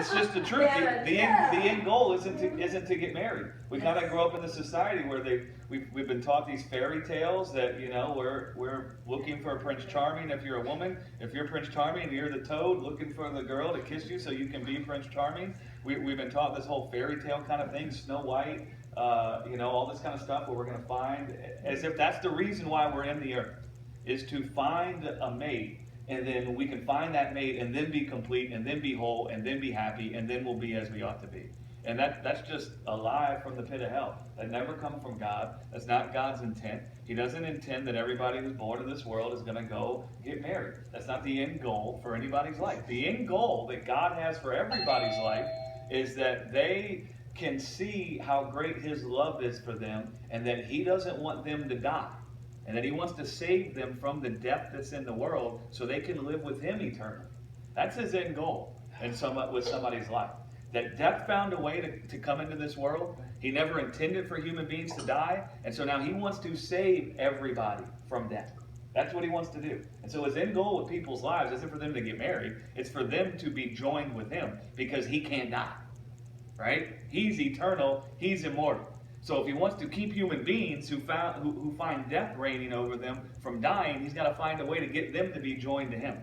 it's just the truth. The end goal isn't to get married. We kind of grow up in a society where we've been taught these fairy tales that, you know, we're looking for a Prince Charming if you're a woman. If you're Prince Charming, you're the toad looking for the girl to kiss you so you can be Prince Charming. We've been taught this whole fairy tale kind of thing, Snow White, you know, all this kind of stuff where we're going to find, as if that's the reason why we're in the earth, is to find a mate. And then we can find that mate and then be complete and then be whole and then be happy and then we'll be as we ought to be. And that's just a lie from the pit of hell. That never come from God. That's not God's intent. He doesn't intend that everybody who's born in this world is going to go get married. That's not the end goal for anybody's life. The end goal that God has for everybody's life is that they can see how great His love is for them and that He doesn't want them to die. And that He wants to save them from the death that's in the world so they can live with Him eternally. That's His end goal with somebody's life. That death found a way to come into this world. He never intended for human beings to die. And so now He wants to save everybody from death. That's what He wants to do. And so His end goal with people's lives isn't for them to get married. It's for them to be joined with Him because He can't die. Right? He's eternal. He's immortal. So if He wants to keep human beings who find death reigning over them from dying, He's got to find a way to get them to be joined to Him.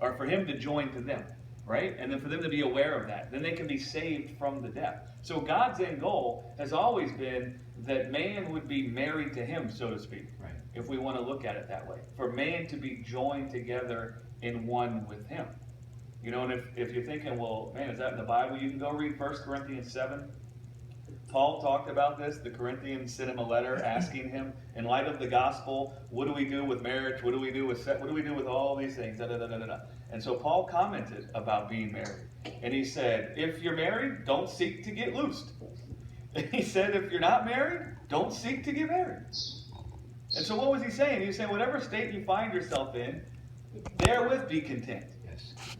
Or for Him to join to them. Right? And then for them to be aware of that. Then they can be saved from the death. So God's end goal has always been that man would be married to Him, so to speak. Right. If we want to look at it that way. For man to be joined together in one with Him. You know, and if you're thinking, well, man, is that in the Bible? You can go read 1 Corinthians 7. Paul talked about this. The Corinthians sent him a letter asking him, in light of the gospel, what do we do with marriage? What do we do with sex? What do we do with all these things? Da, da, da, da, da. And so Paul commented about being married. And he said, if you're married, don't seek to get loosed. And he said, if you're not married, don't seek to get married. And so what was he saying? He was saying, whatever state you find yourself in, therewith be content.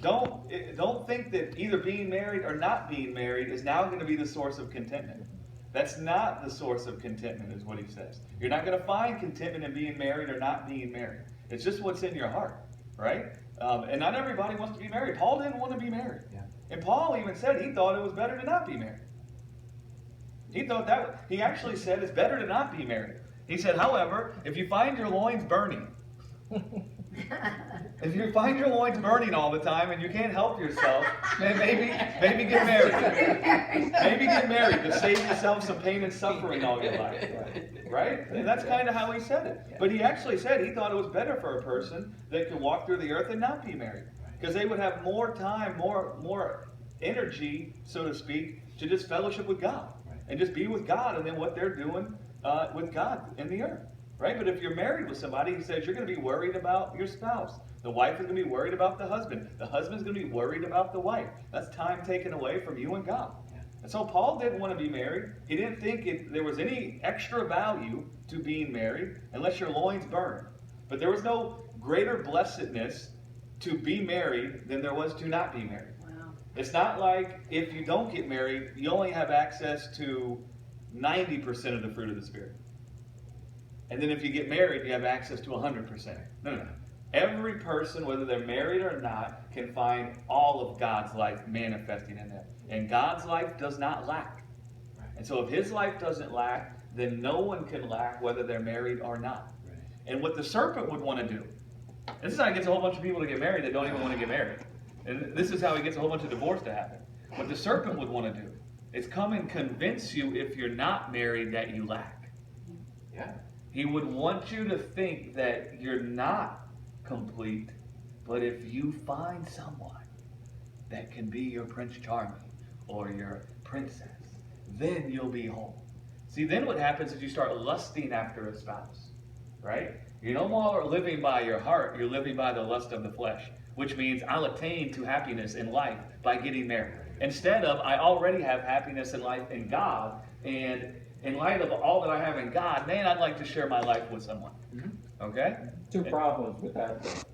Don't think that either being married or not being married is now going to be the source of contentment. That's not the source of contentment, is what he says. You're not going to find contentment in being married or not being married. It's just what's in your heart, right? And not everybody wants to be married. Paul didn't want to be married. Yeah. And Paul even said he thought it was better to not be married. He actually said it's better to not be married. He said, however, if you find your loins burning, if you find your loins burning all the time and you can't help yourself, then maybe get married. Maybe get married to save yourself some pain and suffering all your life. Right? And that's kind of how he said it. But he actually said he thought it was better for a person that could walk through the earth and not be married. Because they would have more time, more energy, so to speak, to just fellowship with God. And just be with God and then what they're doing with God in the earth. Right? But if you're married with somebody, he says you're going to be worried about your spouse. The wife is going to be worried about the husband. The husband's going to be worried about the wife. That's time taken away from you and God. And so Paul didn't want to be married. He didn't think there was any extra value to being married unless your loins burned. But there was no greater blessedness to be married than there was to not be married. Wow. It's not like if you don't get married, you only have access to 90% of the fruit of the Spirit. And then if you get married, you have access to 100%. No. Every person, whether they're married or not, can find all of God's life manifesting in them. And God's life does not lack. And so if His life doesn't lack, then no one can lack whether they're married or not. And what the serpent would want to do, this is how he gets a whole bunch of people to get married that don't even want to get married. And this is how he gets a whole bunch of divorce to happen. What the serpent would want to do is come and convince you if you're not married that you lack. Yeah. He would want you to think that you're not complete, but if you find someone that can be your Prince Charming or your princess, then you'll be whole. See, then what happens is you start lusting after a spouse, right? You're no more living by your heart, you're living by the lust of the flesh, which means I'll attain to happiness in life by getting married. Instead of, I already have happiness in life in God, and in light of all that I have in God, man, I'd like to share my life with someone. Okay? Two problems with that.